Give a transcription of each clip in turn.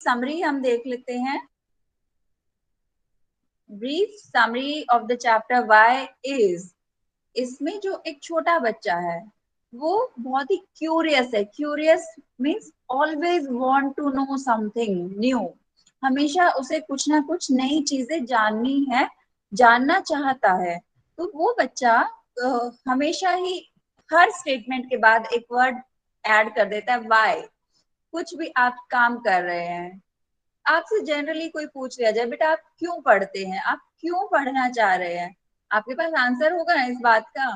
Summary हम देख लेते हैं। Brief summary of the chapter why is. इसमें जो एक छोटा बच्चा है वो बहुत ही क्यूरियस है। Curious means always want to know something new. हमेशा उसे कुछ ना कुछ नई चीजें जाननी है, जानना चाहता है। तो वो बच्चा हमेशा ही हर स्टेटमेंट के बाद एक वर्ड ऐड कर देता है व्हाई। कुछ भी आप काम कर रहे हैं, आपसे जनरली कोई पूछ लिया जाए बेटा आप क्यों पढ़ते हैं, आप क्यों पढ़ना चाह रहे हैं, आपके पास आंसर होगा ना इस बात का।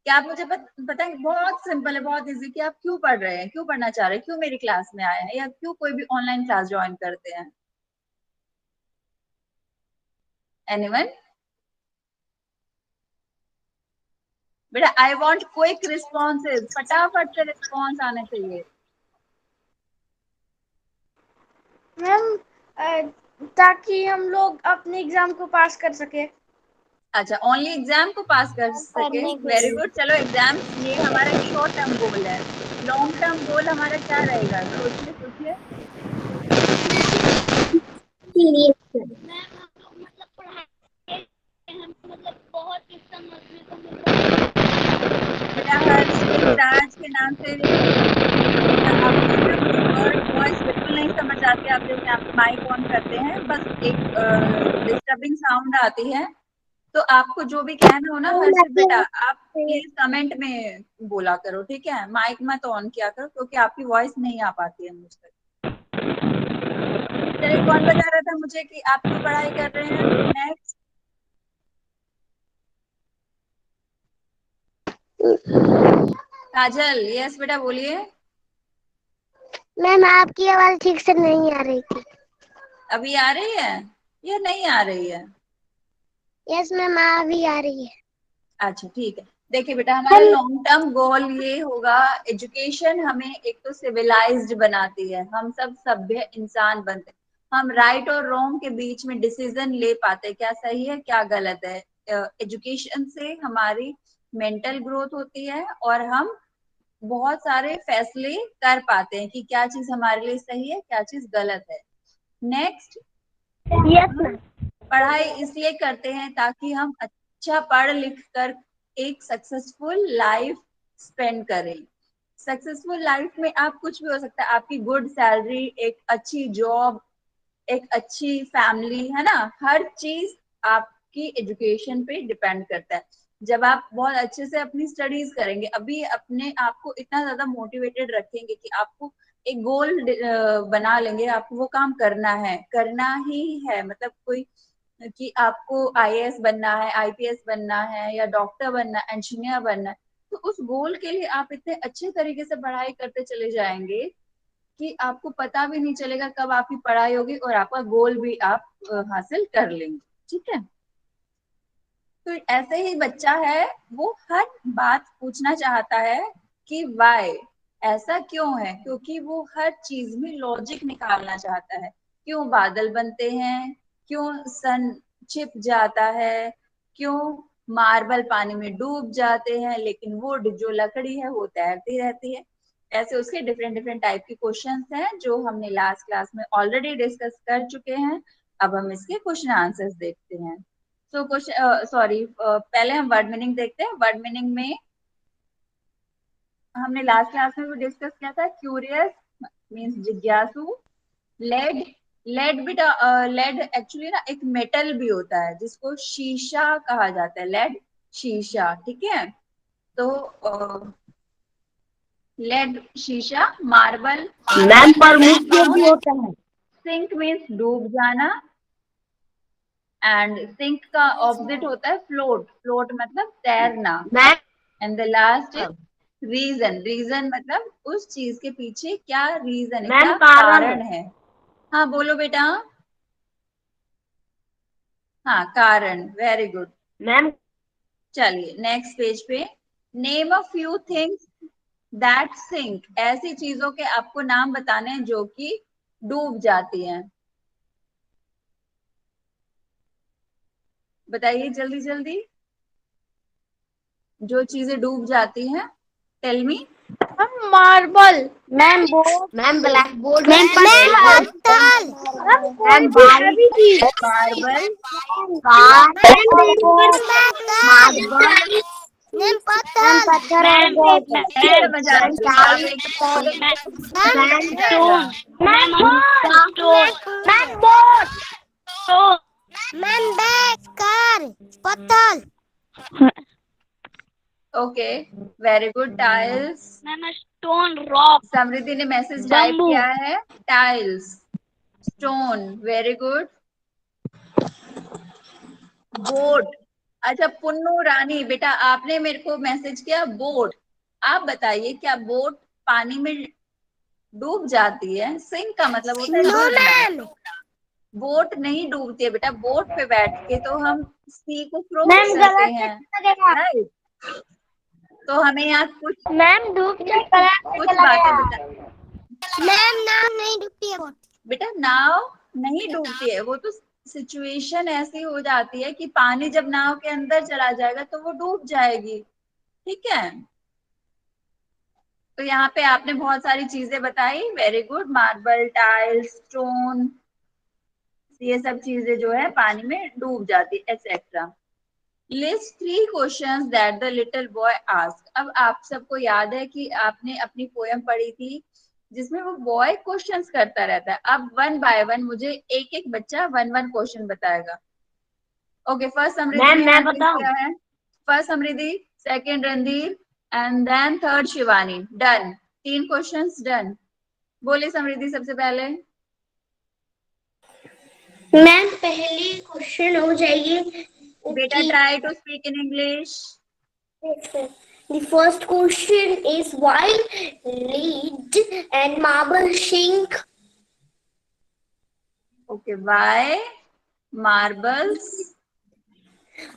क्या आप मुझे बताएंगे? बहुत सिंपल है, बहुत इजी, कि आप क्यों पढ़ रहे हैं, क्यों पढ़ना चाह रहे हैं, क्यों मेरी क्लास में आए हैं, या क्यों कोई भी ऑनलाइन क्लास ज्वाइन करते हैं। एनीवन? बेटा आई वांट क्विक रिस्पॉन्सेज, फटाफट से रिस्पॉन्स आने चाहिए। मैम ताकि हम लोग अपने एग्जाम को पास कर सके। अच्छा, ओनली एग्जाम को पास कर सके, पढ़ने के वेरी लिए। गुड। चलो एग्जाम ये हमारा एक शॉर्ट टर्म गोल है। लॉन्ग टर्म गोल हमारा क्या रहेगा? सोचिए सोचिए। मैम हम लोग मतलब पढ़ाई हम मतलब बहुत कुछ समझने को मिलता है। बेटा हर्षित राज के नाम से आपको ना मुझे वर्ड वॉइस बिल्कुल नहीं समझ आती। आप जैसे आप माइक ऑन करते हैं बस एक डिस्टर्बिंग साउंड आती है। तो आपको जो भी कहना हो ना हर्षित बेटा, आप प्लीज कमेंट में बोला करो, ठीक है? माइक मत ऑन किया करो क्योंकि आपकी वॉइस नहीं आ पाती है मुझ तक। चलिए, कौन बता रहा था मुझे कि आप क्यों पढ़ाई कर रहे हैं? नेक्स्ट। काजल, यस बेटा बोलिए। मैम आपकी आवाज ठीक से नहीं आ रही थी। अभी आ रही है या नहीं आ रही है? यस मैम अभी आ रही है। अच्छा ठीक है। देखिए बेटा हमारा लॉन्ग टर्म गोल ये होगा, एजुकेशन हमें एक तो सिविलाइज्ड बनाती है, हम सब सभ्य इंसान बनते हैं, हम राइट और रॉन्ग के बीच में डिसीजन ले पाते हैं, क्या सही है क्या गलत है। एजुकेशन से हमारी मेंटल ग्रोथ होती है और हम बहुत सारे फैसले कर पाते हैं कि क्या चीज हमारे लिए सही है क्या चीज गलत है। नेक्स्ट, यस हम मैम। पढ़ाई इसलिए करते हैं ताकि हम अच्छा पढ़ लिख कर एक सक्सेसफुल लाइफ स्पेंड करें। सक्सेसफुल लाइफ में आप कुछ भी हो सकता है, आपकी गुड सैलरी, एक अच्छी जॉब, एक अच्छी फैमिली, है ना? हर चीज आपकी एजुकेशन पे डिपेंड करता है। जब आप बहुत अच्छे से अपनी स्टडीज करेंगे, अभी अपने आप को इतना ज्यादा मोटिवेटेड रखेंगे कि आपको एक गोल बना लेंगे, आपको वो काम करना ही है। मतलब कोई कि आपको आईएएस बनना है, आईपीएस बनना है, या डॉक्टर बनना है, इंजीनियर बनना है, तो उस गोल के लिए आप इतने अच्छे तरीके से पढ़ाई करते चले जाएंगे कि आपको पता भी नहीं चलेगा कब आपकी पढ़ाई होगी और आपका गोल भी आप हासिल कर लेंगे। ठीक है? तो ऐसे ही बच्चा है, वो हर बात पूछना चाहता है कि वाई, ऐसा क्यों है, क्योंकि वो हर चीज में लॉजिक निकालना चाहता है। क्यों बादल बनते हैं, क्यों सन छिप जाता है, क्यों मार्बल पानी में डूब जाते हैं लेकिन वुड जो लकड़ी है वो तैरती रहती है। ऐसे उसके डिफरेंट डिफरेंट टाइप के क्वेश्चंस हैं जो हमने लास्ट क्लास में ऑलरेडी डिस्कस कर चुके हैं। अब हम इसके क्वेश्चन आंसर्स देखते हैं। सो क्वेश्चन सॉरी, पहले हम वर्ड मीनिंग देखते हैं। वर्ड मीनिंग में हमने लास्ट क्लास में भी डिस्कस किया था, क्यूरियस मींस जिज्ञासु। लेड, लेड बेटा लेड एक्चुअली ना एक मेटल भी होता है जिसको शीशा कहा जाता है, लेड शीशा, ठीक है? तो लेड शीशा, मार्बल मैम पर मुझसे भी स्टोन, होता है। सिंक मीन्स डूब जाना, एंड सिंक का ऑपोजिट होता है फ्लोट, फ्लोट मतलब तैरना। Ma'am and the last is reason, reason मतलब उस चीज के पीछे क्या रीजन है, मैम क्या कारण। कारण है। हाँ बोलो बेटा। हाँ कारण, वेरी गुड। मैम चलिए नेक्स्ट पेज पे, name a few things that sink. ऐसी चीजों के आपको नाम बताने हैं जो कि डूब जाती हैं। बताइए जल्दी जल्दी, जो चीजें डूब जाती हैं, tell me. Marble. Ma'am board. Ma'am black board. Ma'am पत्थर। मैम कोई मैम भी बाइक। हैवी चीज। Marble, car. Ma'am paper. Marble. Ma'am पत्थर और बोर्ड। नहीं समझ आ रही बेटा, आप एक बोलोगे तो समझ आएगा। Stone. Ma'am stone. Ma'am board. Stone. Ma'am bag car पत्थर। Okay, very good. Tiles. Ma'am stone rock. Samriddhi ने मैसेज टाइप बम्बू। किया है, tiles, stone, very good. Boat. अच्छा, पुन्नू रानी बेटा आपने मेरे को मैसेज किया बोट। आप बताइए क्या बोट पानी में डूब जाती है? सिंक का मतलब होता है नो डूबना। मैम। बोट नहीं डूबती है बेटा, बोट पे बैठ के तो हम सी को क्रॉस मैम करते गलत हैं, चला गया। राइट? तो हमें यहाँ कुछ मैम डूब गलत कुछ चला बातें गया। बता। मैम नाव नहीं डूबती है बोट। बेटा नाव नहीं डूबती है, वो तो सिचुएशन ऐसी हो जाती है कि पानी जब नाव के अंदर चला जाएगा तो वो डूब जाएगी, ठीक है? तो यहाँ पे आपने बहुत सारी चीजें बताई, very good. Marble, tiles, stone, ये सब चीजें जो है पानी में डूब जाती, etcetera. List 3 questions that the little boy asked. अब आप सबको याद है कि आपने अपनी पोयम पढ़ी थी जिसमें वो बॉय क्वेश्चंस करता रहता है। अब वन बाय वन मुझे एक एक बच्चा वन वन क्वेश्चन बताएगा। ओके, फर्स्ट समृद्धि मैम ने मैं हैंड रेज बताऊं? किया है। First Samriddhi, second Randhir and then third Shivani. Done, 3 questions done. बोले समृद्धि सबसे पहले। मैम पहली क्वेश्चन हो जाएगी बेटा कि try to speak in English. the first question is why lead and marble sink? Okay, why marbles.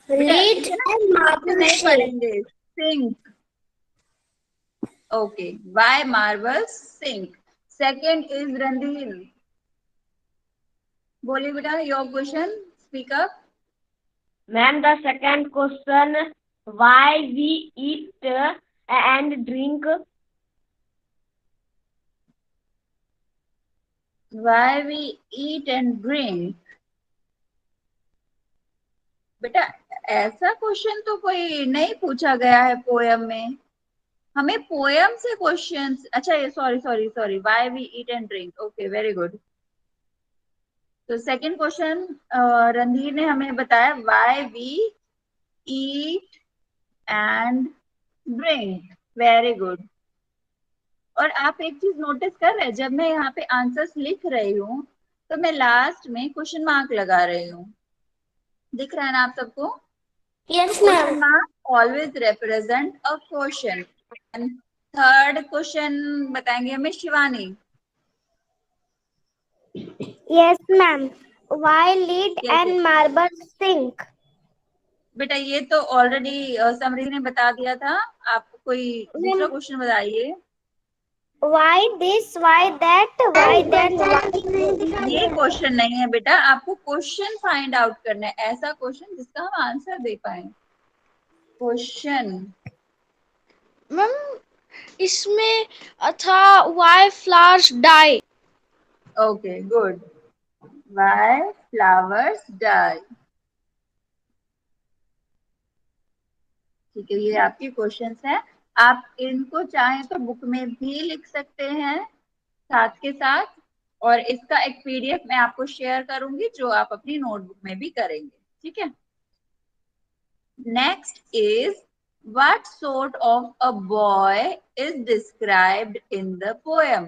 बेटा Lead इसे ना and ऐसे marble नहीं sink. पढ़ेंगे, sink. Okay, why marbles sink. Second is Randhir. बोलिए बेटा, your question, speak up. Ma'am the second question, why we eat and drink? Why we eat and drink. बेटा ऐसा क्वेश्चन तो कोई नहीं पूछा गया है पोयम में। हमें पोयम से क्वेश्चंस, अच्छा ये sorry sorry sorry, why we eat and drink, okay very good. तो सेकंड क्वेश्चन रणधीर ने हमें बताया why we eat and drink, very good. और आप एक चीज नोटिस कर रहे हैं, जब मैं यहाँ पे आंसर्स लिख रही हूँ तो मैं लास्ट में क्वेश्चन मार्क लगा रही हूँ, दिख रहा है ना आप सबको? Yes, question ma'am. Mark always represent a question. Third question बताएंगे हमें Shivani. Yes, ma'am. Why lead कैसे? and marble sink? बेटा ये तो ऑलरेडी समरी ने बता दिया था, आप कोई दूसरा Ma'am, क्वेश्चन बताइए। why this? Why that? Why then? Why? ये क्वेश्चन नहीं है बेटा, आपको क्वेश्चन फाइंड आउट करना है, ऐसा क्वेश्चन जिसका हम आंसर दे पाए। क्वेश्चन। मैम इसमें था why flowers die. Okay good, why flowers die. ठीक है, ये आपके क्वेश्चंस हैं। आप इनको चाहें तो बुक में भी लिख सकते हैं साथ के साथ, और इसका एक पीडीएफ मैं आपको शेयर करूंगी जो आप अपनी नोटबुक में भी करेंगे, ठीक है? Next is what sort of a boy is described in the poem?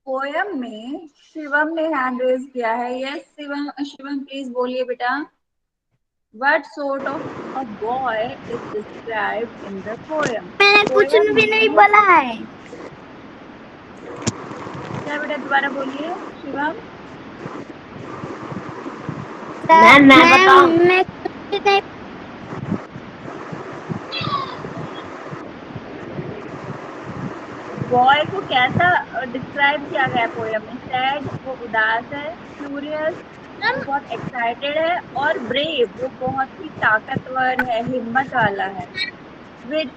Poem में शिवम ने हैंड रेज किया है। यस शिवम, शिवम प्लीज बोलिए बेटा। What sort of a boy is described in the poem? मैंने कुछ पोयम भी नहीं में बोला है। क्या बेटा, दोबारा बोलिए शिवम। मैम मैं बताऊं? मैं कुछ भी नहीं। बॉय को कैसा डिस्क्राइब किया गया पोयम में? सैड, वो उदास है, क्यूरियस, वो बहुत एक्साइटेड है, और ब्रेव, वो बहुत ही ताकतवर है, हिम्मत वाला है। Sweet,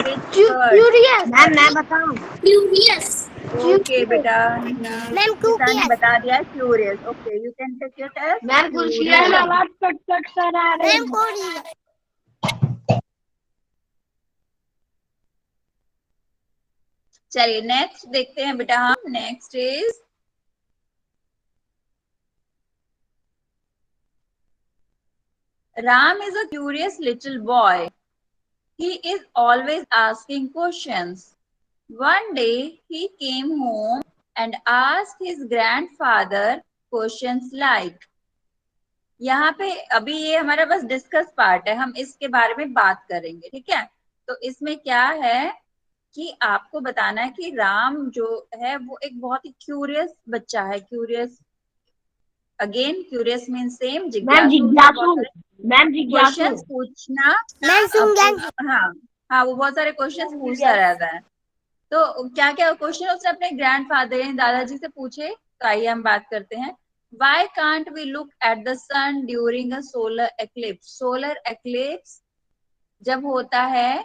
Which bird? क्यूरियस मैं बताऊं? क्यूरियस। Okay, बेटा। मैम पिता ने क्यूरियस। बता दिया curious. Okay, you can take your test. Ma'am कुर्सियाँ Curious. आवाज कट कट कर आ रही मैम है। कोरिया। चलिए नेक्स्ट देखते हैं बेटा हम। Next is Ram is a curious little boy. He is always asking questions. One day he came home and asked his grandfather questions like, यहाँ पे अभी ये हमारा बस डिस्कस पार्ट है, हम इसके बारे में बात करेंगे, ठीक है। तो इसमें क्या है कि आपको बताना है कि राम जो है वो एक बहुत ही क्यूरियस बच्चा है। Curious, again curious mean same, ma'am जिज्ञासु होता है, बहुत जिज्ञासु। सारे मैम जिज्ञासु। क्वेश्चंस पूछना। मैम हाँ हाँ, वो बहुत सारे क्वेश्चंस पूछता रहता है। तो क्या क्या क्वेश्चन उसने अपने ग्रैंडफादर यानी दादाजी से पूछे, तो आइए हम बात करते हैं। Why can't we look at the sun during a solar eclipse? Solar eclipse जब होता है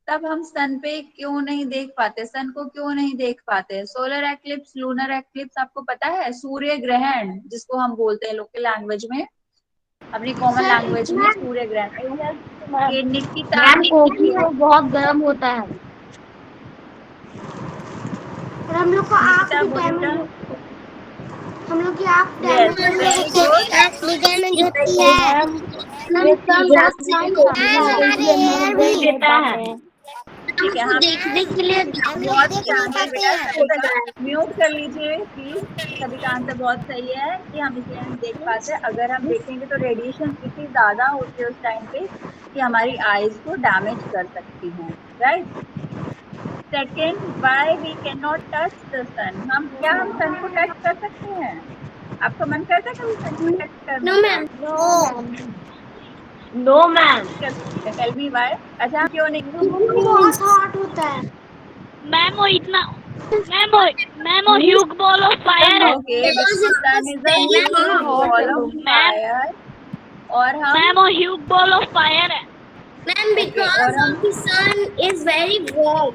तब हम सन पे क्यों नहीं देख पाते, सन को क्यों नहीं देख पाते। सोलर एक्लिप्स, लूनर एक्लिप्स आपको पता है, सूर्य ग्रहण जिसको हम बोलते हैं लोकल लैंग्वेज में, अपनी कॉमन सर लैंग्वेज में मैम सूर्य ग्रहण। मैम ये निकिता, मैम कोकी वो बहुत गर्म होता है। और हम लोग को आँख निकिता भी बोल बेटा। डैमेज, हम लोग की आँख यस, डैमेज हो वेरी जाती गुड। है। डैमेज होती है। मैम मैम ये सन बहुत शाइन करता मैम है हमारे इसलिए हेयर हमारे भी देता है। ठीक है, हमको हम देखने के लिए हम लोग बहुत देख सही नहीं आंसर पाते बेटा, हैं। सभी का म्यूट कर लीजिए प्लीज। सभी का आंसर बहुत सही है कि हम इसलिए नहीं देख पाते। अगर हम देखेंगे तो रेडिएशन इतनी ज्यादा होती है उस टाइम पे कि हमारी आईज को डैमेज कर सकती हैं, right. Second, why we can not touch the sun. हम सन को टच कर सकते हैं? आपका मन करता है कभी सन को टच नो करने का? Ma'am. No oh ma'am. No ma'am. कर सकते हैं, टेल मी व्हाई। अच्छा, हम क्यों नहीं? बहुत हॉट होता है। मैम वो इतना मैम वो ह्यूग बॉल ऑफ फायर है। Okay, because because it sun was is a very huge ball of ma'am fire. और हम मैम वो ह्यूग बॉल ऑफ फायर है। मैम ओके, बिकॉज़ और हम of the sun is very warm.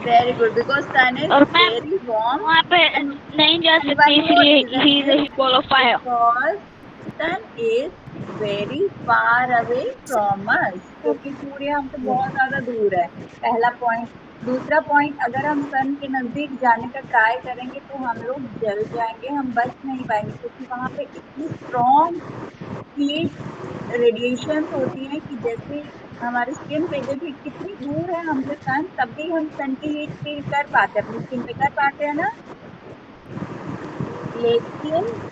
Very good, because sun is और ma'am very warm. वहाँ पे नहीं जा And सकते one more इसलिए reason he is is Hugh ball of fire. because sun is very far away from us, क्योंकि सूर्य हमसे बहुत ज्यादा दूर है, पहला पॉइंट। दूसरा पॉइंट, अगर हम सन के नजदीक जाने का ट्राई करेंगे तो हम लोग जल जाएंगे, हम बच नहीं पाएंगे, क्योंकि वहां पे इतनी स्ट्रॉन्ग हीट रेडिएशन होती है कि जैसे हमारे स्किन पे, देखिए कितनी दूर है हमसे सन, तब भी हम सन की हीट फील कर पाते हैं, अपनी स्किन पे कर पाते हैं ना। लेकिन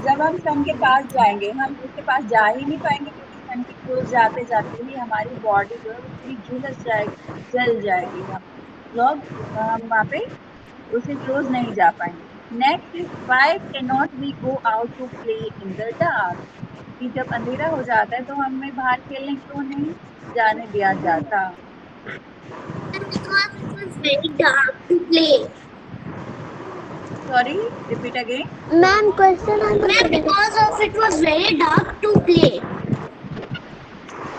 जब हम सन के पास जाएंगे, हम उसके पास जा ही नहीं पाएंगे, क्योंकि सन के क्लोज जाते जाते ही हमारी बॉडी जो है वो पूरी झुलस जाएगी, जल जाएगी। हम वहाँ पे उसके क्लोज नहीं जा पाएंगे। Next is why can not we go out to play in the dark. कि जब अंधेरा हो जाता है तो हमें बाहर खेलने क्यों नहीं जाने दिया जाता? Because it was very dark to play. Sorry, repeat again. Ma'am question Ma'am, because of it was very dark to play.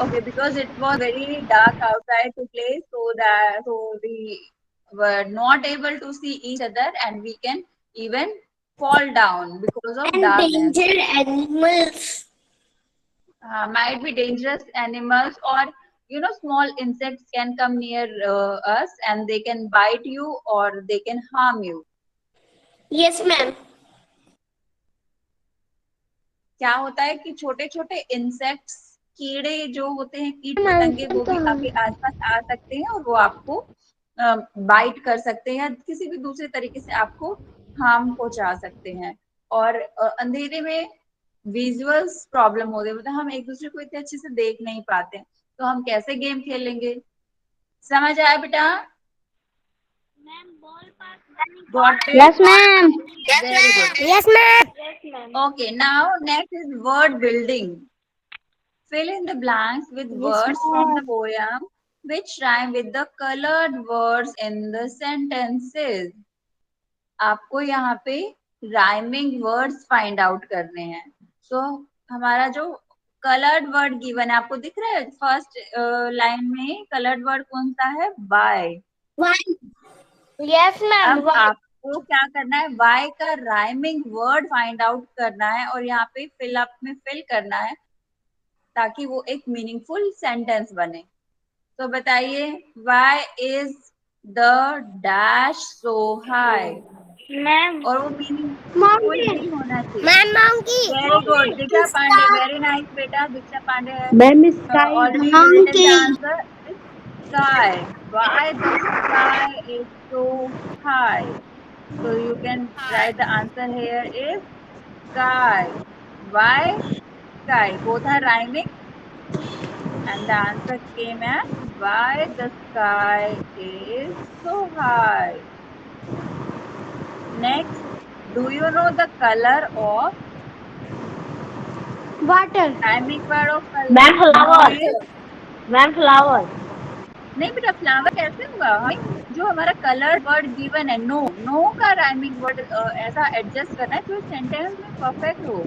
Okay, because it was very dark outside to play, so we were not able to see each other, and we can even fall down because of And darkness. danger animals. Might be dangerous animals, or small insects can come near us and they can bite you or they can harm you. Yes, ma'am. क्या होता है कि छोटे छोटे insects, कीड़े जो होते हैं, कीट पतंगे, वो भी आपके आसपास आ सकते हैं और वो आपको बाइट कर सकते हैं या किसी भी दूसरे तरीके से आपको हार्म पहुंचा सकते हैं। और अंधेरे में विजुअल्स प्रॉब्लम होते हैं, मतलब हम एक दूसरे को इतने अच्छे से देख नहीं पाते, तो हम कैसे गेम खेलेंगे? समझ आया बेटा? Ma'am, ball pass. Got it? Yes ma'am. Very good. Yes, ma'am. Okay, now next is word building. Fill in the blanks with words from the poem which rhyme with the colored words in the sentences. आपको यहाँ पे rhyming words find out करने हैं। हमारा जो coloured word given है, आपको दिख रहा है फर्स्ट लाइन में कलर्ड वर्ड कौन सा है? बाय। Yes ma'am. अब आपको क्या करना है, वाई का राइमिंग वर्ड फाइंड आउट करना है और यहाँ पे फिल अप में फिल करना है ताकि वो एक मीनिंगफुल सेंटेंस बने। तो बताइए, why is the dash so high? Ma'am और वो मीनिंगफुल भी होना चाहिए। Monkey. Very good Diksha Pandey, very nice बेटा, दीक्षा पांडे है ma'am sky. already written the answer is sky. Why the sky is so high? So you can write the answer here is sky. Why sky? Both are rhyming and the answer came as why the sky is so high. Next, do you know the color of water. rhyming word of ma'am color? No flower. is ma'am flower. नहीं बेटा, flower कैसे होगा? जो हमारा colour word given है, no, no का rhyming word ऐसा adjust करना है जो सेंटेंस में परफेक्ट हो।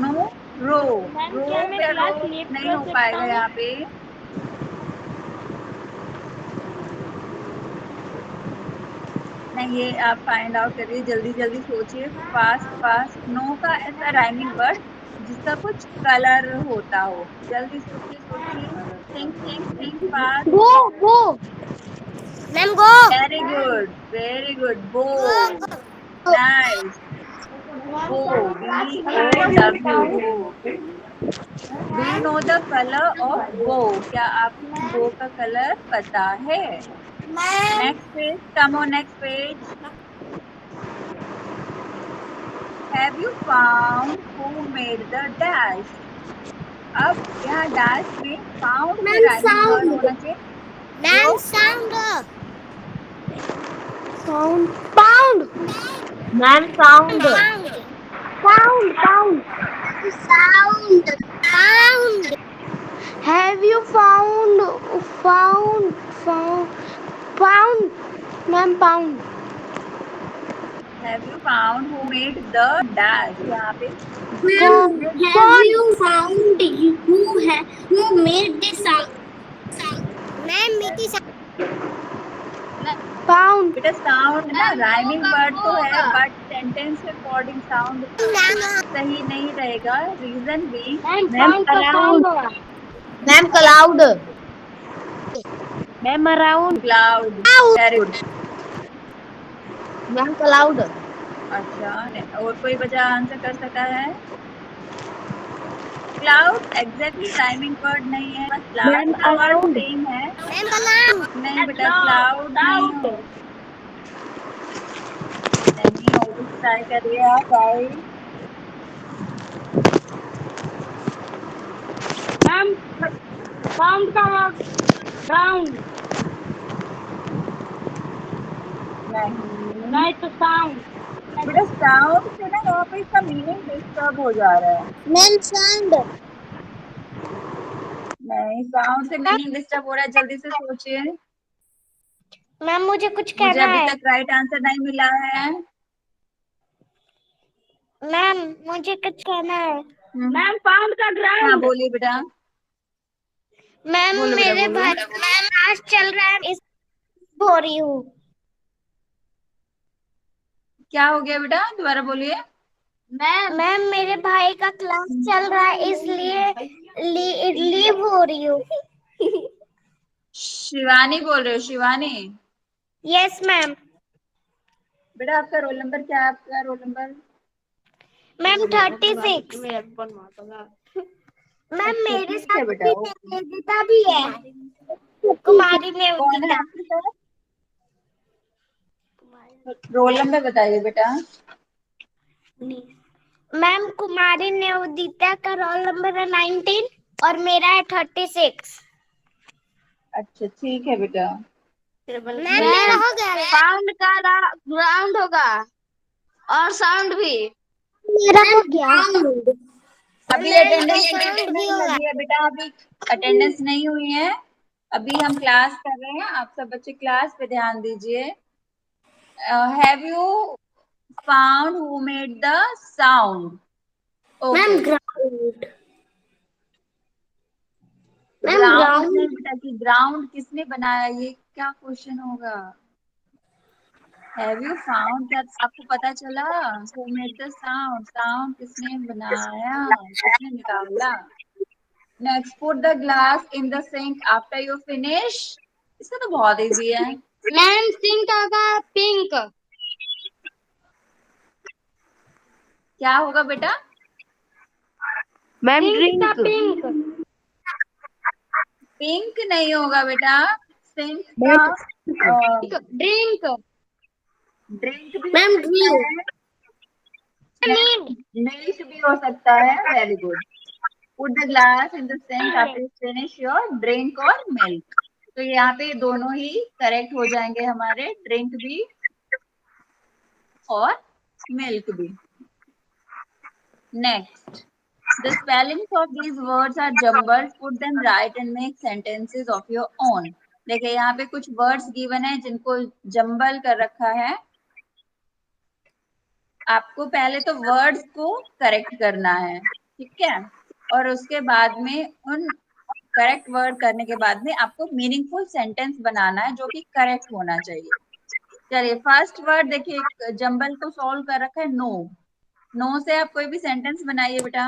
नो, रो, मैम रो क्या मैं पे रो क्लास लीव नहीं कर हो सकता पाएगा हूँ? यहाँ पे। नहीं, ये आप फाइंड आउट करिए, जल्दी जल्दी सोचिए, फास्ट फास्ट। नो का ऐसा राइमिंग वर्ड जिसका कुछ कलर होता हो। जल्दी सोचिए सोचिए, think think think fast. Go go ma'am go. Very good, very good, bow, nice. Bo, B-O-W, bo. Do you know the color of bow? क्या आपको bow का कलर पता है? Next page, come on next page. Have you found who made the dash? अब यहाँ dash में found में ma'am rhyming word sound. होना चाहिए मैम जो sound. Sound pound. Ma'am sound. Pound, pound. Sound. Pound. Have you found, pound? Ma'am, pound. have you found who made the dash? यहाँ पे Ma'am, have pond, you found who made this sound? Ma'am, make it pound. बेटा sound ना rhyming word तो है but sentence के according sound सही नहीं रहेगा। रीजन भी मैम मैम पाउंड का क्लाउड। साउंड होगा। Ma'am cloud. Ma'am around. Cloud. Very good. Ma'am cloud. अच्छा, और कोई बच्चा आंसर कर सकता है? क्लाउड एग्जैक्टली राइमिंग वर्ड नहीं है, बस मैम लास्ट का वर्ड अराउंड। सेम है। मैम कलाम। नहीं बेटा, क्लाउड नहीं हो, नहीं हो, कुछ ट्राई करिए आप भाई। मैम साउंड का राउंड। नहीं नहीं तो साउंड। बेटा, साउंड से ना यहाँ पे इसका मीनिंग डिस्टर्ब हो जा रहा है। Ma'am sound. नहीं, साउंड से मीनिंग डिस्टर्ब हो रहा है, जल्दी से सोचिए। मैम मुझे कुछ मुझे कहना अभी है। तक राइट आंसर नहीं मिला है। मैम मुझे कुछ कहना है। मैम साउंड का हाँ ग्राउंड। बोलिए बेटा, मैम बोलो बेटा मेरे बोलो। भाई मैम आज चल रहा है इस हो रही हूँ। क्या हो गया बेटा, दोबारा बोलिए। मैम मेरे भाई का क्लास चल रहा है इसलिए लीव हो रही हूँ। शिवानी बोल रहे हो? Shivani yes ma'am. बेटा, आपका रोल नंबर क्या है? आपका रोल नंबर? मैम 36। मैम अच्छा मेरे ठीक है साथ बेटा, भी ओके। निवेदिता भी है। कुमारी कौन है निवेदिता। आपके साथ? रोल नंबर बताइए बेटा। मैम कुमारी निवेदिता का रोल नंबर है 19 और मेरा है 36। अच्छा ठीक है बेटा। मैम मेरा हो गया। साउंड का ग्राउंड होगा और साउंड भी। मेरा हो गया। अभी मैम का अटेंडेंस साउंड भी नहीं होगा। लगी है बेटा, अभी अटेंडेंस नहीं हुई है। अभी हम क्लास कर रहे हैं, आप सब बच्चे क्लास पे ध्यान दीजिए। Have you found who made the sound? Okay, ground. Ground नहीं बेटा, कि ग्राउंड किसने बनाया, ये क्या क्वेश्चन होगा? हैव यू फाउंड, क्या आपको पता चला? Who made the sound, sound किसने बनाया, किसने निकाला? Next, put the glass in the sink after you finish. इसका तो बहुत इजी है। मैम सिंक होगा पिंक। क्या होगा बेटा? मैम सिंक का ड्रिंक। पिंक। पिंक नहीं होगा बेटा, सिंक का ड्रिंक। ड्रिंक भी हो मैम सकता है, मिल्क भी हो सकता है। Very good. Put the glass in the sink after you finish your drink और मिल्क। तो यहाँ पे दोनों ही करेक्ट हो जाएंगे हमारे, ड्रिंक भी और मिल्क भी। Next, the spellings of these words are jumbled. Put them right and make sentences of your own. देखिए यहाँ पे कुछ वर्ड्स गिवन है जिनको जंबल कर रखा है। आपको पहले तो वर्ड्स को करेक्ट करना है, ठीक है, और उसके बाद में उन करेक्ट वर्ड करने के बाद में आपको मीनिंगफुल सेंटेंस बनाना है जो कि करेक्ट होना चाहिए। चलिए, फर्स्ट वर्ड देखिए, जंबल को सॉल्व कर रखा है, नो। नो से आप कोई भी सेंटेंस बनाइए बेटा।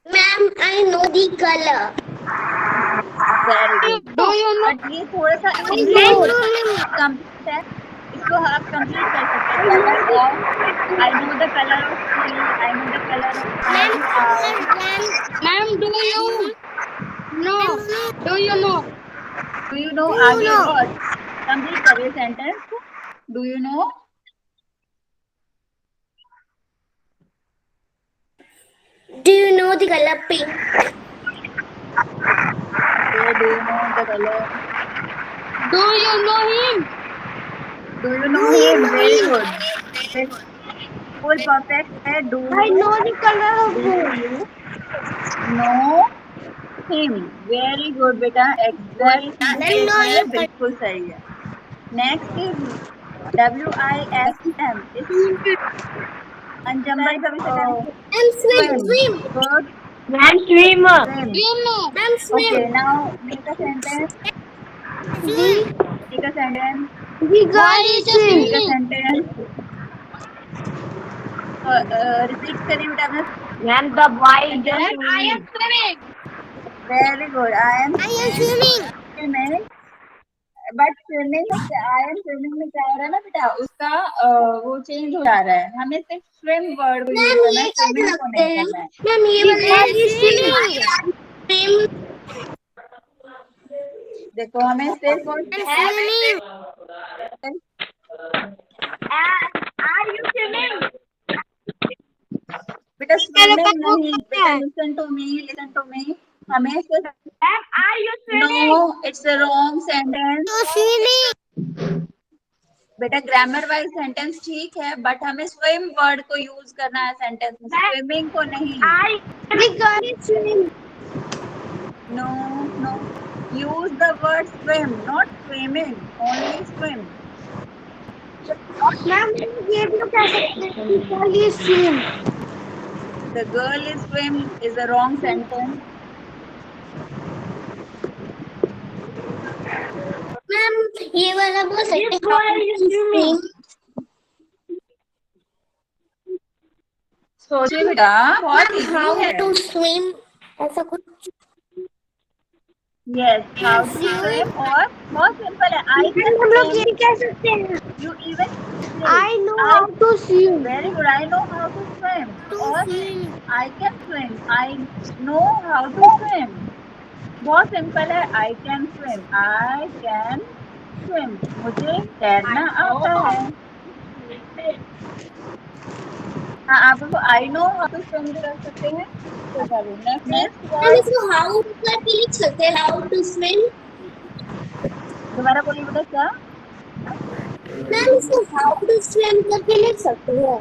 Ma'am I know the colour. Very good. Do you no? But ये थोड़ा सा कंप्लीट है, इसको आप कंप्लीट कर सकते हैं। Colour of, I know the colour of tree, I know the colour of ma'am do you know? Do you know? Do you know, आगे वर्ड कंप्लीट करिए sentence. Do you know? Do you know the colour pink? Do you know the colour? Do you know him? Do you know him? Very good, full perfect है। Do I know the colour of you know him? Very good बेटा, exact mistake है, बिल्कुल सही है। Next is WISM, अनजम्बल का भी sentence swim. Good, ma'am swimmer. Ma'am swim. Okay, now make a sentence, make a sentence, The girl is make a swimming. Sentence. Repeat करिए बेटा अपना ma'am the boy is sentence. Very good, I am I am swimming. Swimming. But swimming में, I am swimming में क्या हो रहा है ना बेटा, उसका वो चेंज हो जा रहा है। हमें सिर्फ स्विम वर्ड को यूज मैम करना है, ये कर स्विमिंग को सकते नहीं हैं। करना है। मैम ये वाला swimming. Swim. देखो, हमें सिर्फ और I'm swimming. बेटा स्विमिंग नहीं, बेटा listen to me, listen to me. हमें सिर्फ, no, it's a wrong sentence. तो swimming. बेटा ग्रामर वाइज सेंटेंस ठीक है, बट हमें स्विम वर्ड को यूज करना है सेंटेंस में, स्विमिंग को नहीं। The girl is swimming. No, no, use the word swim, not swimming, only swim. Ma'am ये भी तो कह सकते हैं कि girl is swim. The girl is swim is a wrong sentence. Ma'am ये वाला बोल सकते हैं swim. सोचिए बेटा, बहुत मैम इजी how है। to swim ऐसा कुछ. यस, हाउ टू स्विम, और बहुत सिंपल है, आई कैन मैम हम लोग स्विम, ये कह सकते हैं. You even, I know how to swim. Very good, I know how to swim, और I can swim, I know how to swim. बहुत सिंपल है, I can swim, I can swim, मुझे तैरना आता है। हाँ, आप उसको I know how to swim भी कर सकते हैं। तो चलिए, नेक्स्ट हम वर्ड, इसको how करके लिख सकते हैं. How to swim. दोबारा बोलिए बेटा, क्या? मैम इसको how to swim करके लिख सकते हैं.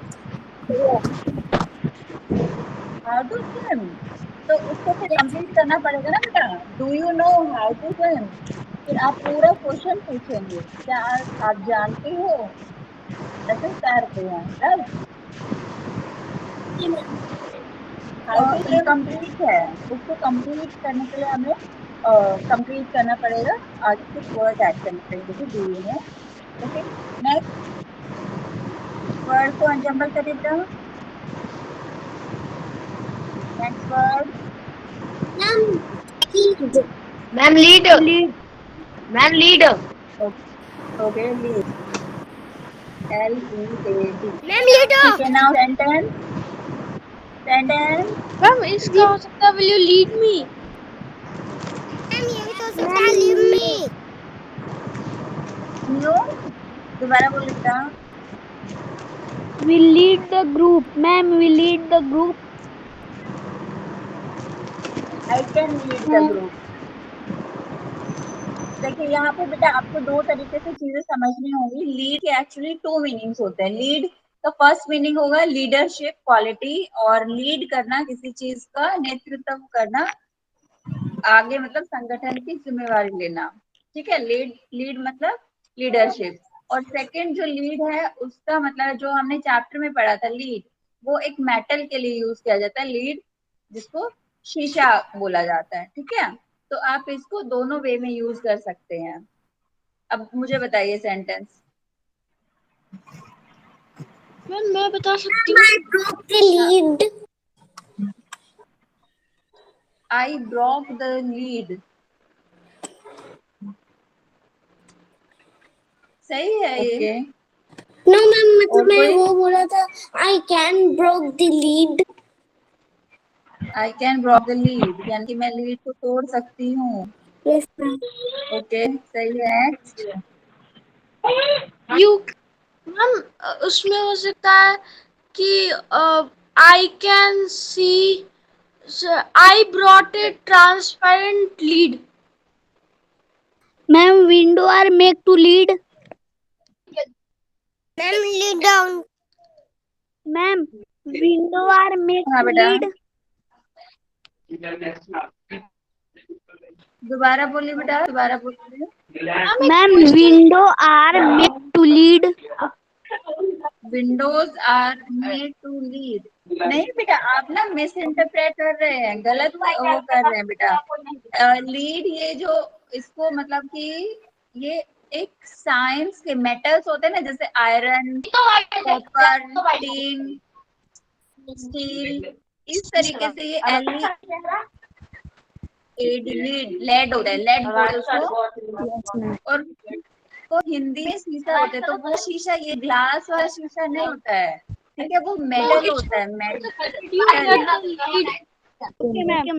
हाउ टू स्विम, तो उसको फिर कंप्लीट करना पड़ेगा ना बेटा। Do you know how to swim, फिर आप पूरा क्वेश्चन पूछेंगे, क्या आप जानते हो कैसे तैरते हैं, राइट? इनकम्प्लीट है, उसको कंप्लीट करने के लिए हमें कंप्लीट करना पड़ेगा, आगे कुछ वर्ड ऐड करने पड़ेंगे, जैसे do you no. Okay, next word को अनजम्बल करिए बेटा। Next word ma'am lead. Ma'am lead. Okay, lead, LEAD। Ma'am ludo ठीक है, नाउ सेंटेंस। मैम इसका हो सकता है will you lead me. Ma'am ये भी तो हो सकता है लीव मी। न्यू, दोबारा बोल बेटा। Will lead the group. Ma'am will lead the group. I can lead the group. देखिए यहाँ पे बेटा आपको दो तरीके से चीजें समझनी होंगी। लीड के एक्चुअली टू मीनिंग्स होते हैं। लीड का फर्स्ट मीनिंग होगा लीडरशिप क्वालिटी, और लीड करना किसी चीज का नेतृत्व करना, आगे मतलब संगठन की जिम्मेवारी लेना। ठीक है, लीड लीड मतलब लीडरशिप। और सेकंड जो लीड है उसका मतलब जो हमने चैप्टर में पढ़ा था लीड, वो एक मेटल के लिए यूज किया जाता है लीड, जिसको शीशा बोला जाता है। ठीक है, तो आप इसको दोनों वे में यूज कर सकते हैं। अब मुझे बताइए सेंटेंस। मैम मैं बता सकती हूँ। I broke the lead. I broke the lead, सही है ये। नो मैम मतलब और मैं कोई? वो बोला था I can broke the lead. I can broke the lead यानी कि मैं लीड को तोड़ सकती हूँ। Yes ma'am. ओके, सही है। नेक्स्ट। यू मैम उसमें हो सकता है कि I can see I brought a transparent lead. Ma'am window are make to lead. Ma'am lead down. Ma'am window are make हाँ टू बेटा, लीड। दोबारा बोलिए बेटा, दोबारा बोलिए। Ma'am window are make to lead. Windows are made to lead. नहीं बेटा, आप ना मिस इंटरप्रेट कर रहे हैं, गलत वो कर रहे हैं बेटा। लीड ये जो, इसको मतलब कि ये एक साइंस के मेटल्स होते हैं ना, जैसे आयरन, कॉपर, टीन, स्टील, इस तरीके से ये लीड लेड होता है, लेड बोलते हैं उसको। और वो हिंदी में शीशा होता है, तो वो शीशा ये ग्लास वाला शीशा नहीं होता है। ठीक है, वो मेटल होता है, मेटल। Okay ma'am.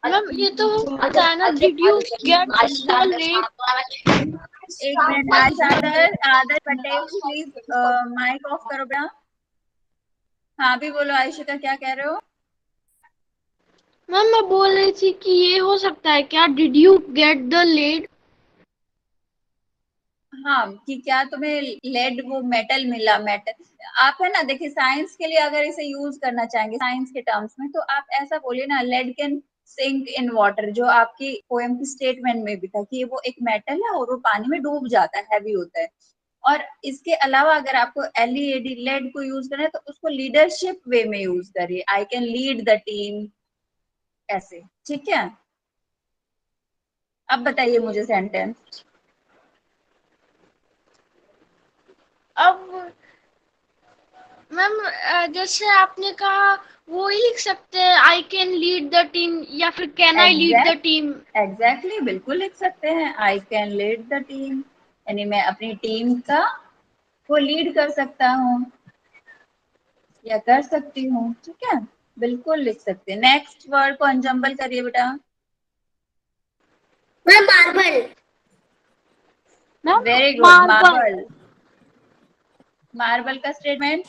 मैम ये तो पता है ना। Did you get the lead? एक मिनट, आज आदर आदर पटेल प्लीज माइक ऑफ करो बेटा। हाँ भी बोलो, आयशिका क्या कह रहे हो? मैम मैं बोल रही थी कि ये हो सकता है क्या? Did you get the lead? हाँ, कि क्या तुम्हें लेड वो मेटल मिला, मेटल। आप है ना, देखिए साइंस के लिए अगर इसे यूज करना चाहेंगे साइंस के टर्म्स में, तो आप ऐसा बोलिए ना, lead can sink in water, जो आपकी पोएम की स्टेटमेंट में भी था कि वो एक मेटल है और वो पानी में डूब जाता है, हैवी होता है। और इसके अलावा अगर आपको एलईडी लेड को यूज करना है, तो उसको लीडरशिप वे में यूज करिए, I can lead the team, ऐसे। ठीक है, अब बताइए मुझे सेंटेंस। अब मैम जैसे आपने कहा वो ही लिख सकते हैं, I can lead the team, या फिर can I lead the team. Exactly, बिल्कुल लिख सकते हैं, I can lead the team, यानी मैं अपनी टीम का को लीड कर सकता हूँ या कर सकती हूँ। ठीक है, बिल्कुल लिख सकते हैं। नेक्स्ट वर्ड को अनजम्बल करिए बेटा। Ma'am marble. Ma'am very good, marble. Marble. Marble का statement.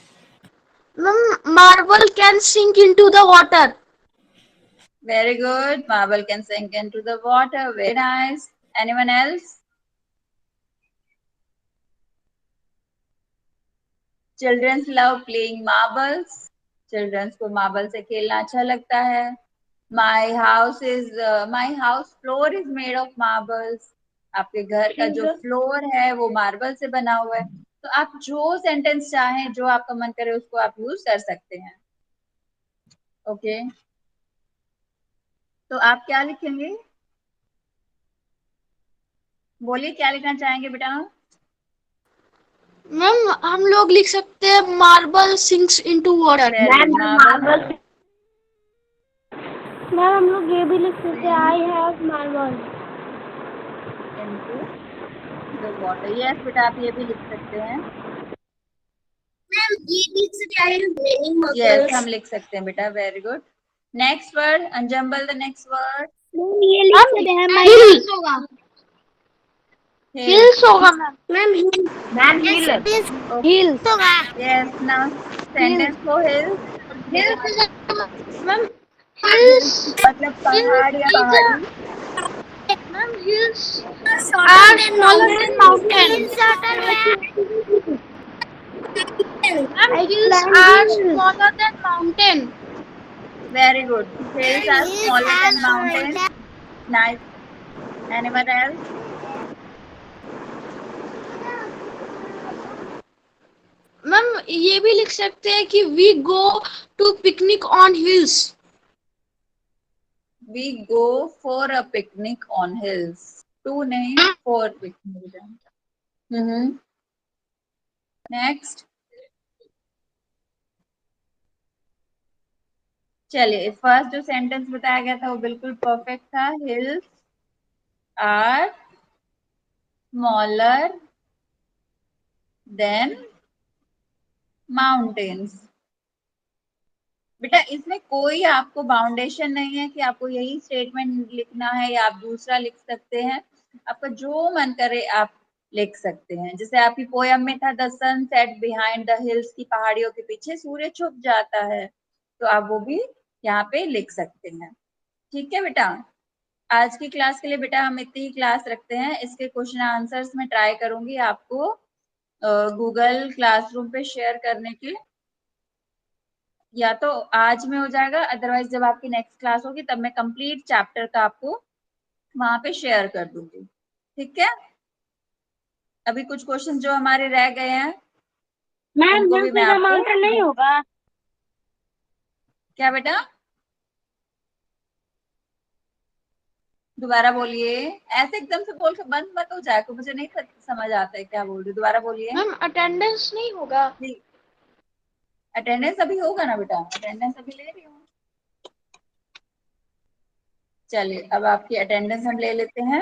Ma'am marble can sink into the water. Very good, marble can sink into the water, very nice. Anyone else? Childrens love playing marbles, childrens को marble से खेलना अच्छा लगता है। My house floor is made of marbles, आपके घर का जो फ्लोर है वो मार्बल से बना हुआ है। तो आप जो सेंटेंस चाहें, जो आपका मन करे, उसको आप यूज कर सकते हैं। ओके, तो आप क्या लिखेंगे? बोलिए, क्या लिखना चाहेंगे बेटा? मैम हम लोग लिख सकते हैं marble sinks into water. Very good, marble ma'am हम लोग ये भी लिख सकते हैं, I have marble. Into the water. Yes बेटा, आप ये भी लिख सकते हैं। मैम ये लिख सकते हैं, मेनी यस, मार्बल्स। हम लिख सकते हैं बेटा, very good. Next word, unjumble the next word. Ma'am ये लिख सकते हैं, माई हिल होगा। हिल्स होगा ma'am. Ma'am ma'am hill. Hills yes, now sentence for hills. Ma'am hills hills मतलब पहाड़ या पहाड़ी। Ma'am hills are smaller than mountain. Ma'am hills are smaller than mountain. Very good, hills are smaller than mountains. Nice. Anyone else? Ma'am ये भी लिख सकते हैं कि we go to picnic on hills. We go for a picnic on hills. Two नहीं, for picnic. Next, चलिए, first जो sentence बताया गया था वो बिल्कुल परफेक्ट था। Hills are smaller than mountains. बेटा इसमें कोई आपको बाउंडेशन नहीं है कि आपको यही स्टेटमेंट लिखना है या आप दूसरा लिख सकते हैं। आपका जो मन करे आप लिख सकते हैं। जैसे आपकी पोयम में था, the sun set behind the hills, की पहाड़ियों के पीछे सूर्य छुप जाता है, तो आप वो भी यहाँ पे लिख सकते हैं। ठीक है बेटा, आज की क्लास के लिए बेटा हम इतनी ही क्लास रखते हैं। इसके क्वेश्चन आंसर्स में ट्राई करूंगी आपको गूगल क्लासरूम पे शेयर करने के। या तो आज में हो जाएगा, अदरवाइज जब आपकी नेक्स्ट क्लास होगी तब मैं कंप्लीट चैप्टर का आपको वहां पे शेयर कर दूंगी। ठीक है, अभी कुछ क्वेश्चन जो हमारे रह गए हैं मैम उनको भी मैं फिर आपको माउंटेन नहीं होगा। क्या बेटा? दोबारा बोलिए, ऐसे एकदम से बोल के बंद मत हो जाए, मुझे नहीं समझ आता है क्या बोल रही। दोबारा बोलिए। मैम अटेंडेंस नहीं होगा। अटेंडेंस अभी होगा ना बेटा, अटेंडेंस अभी ले रही हूँ। चलिए अब आपकी अटेंडेंस हम ले लेते हैं।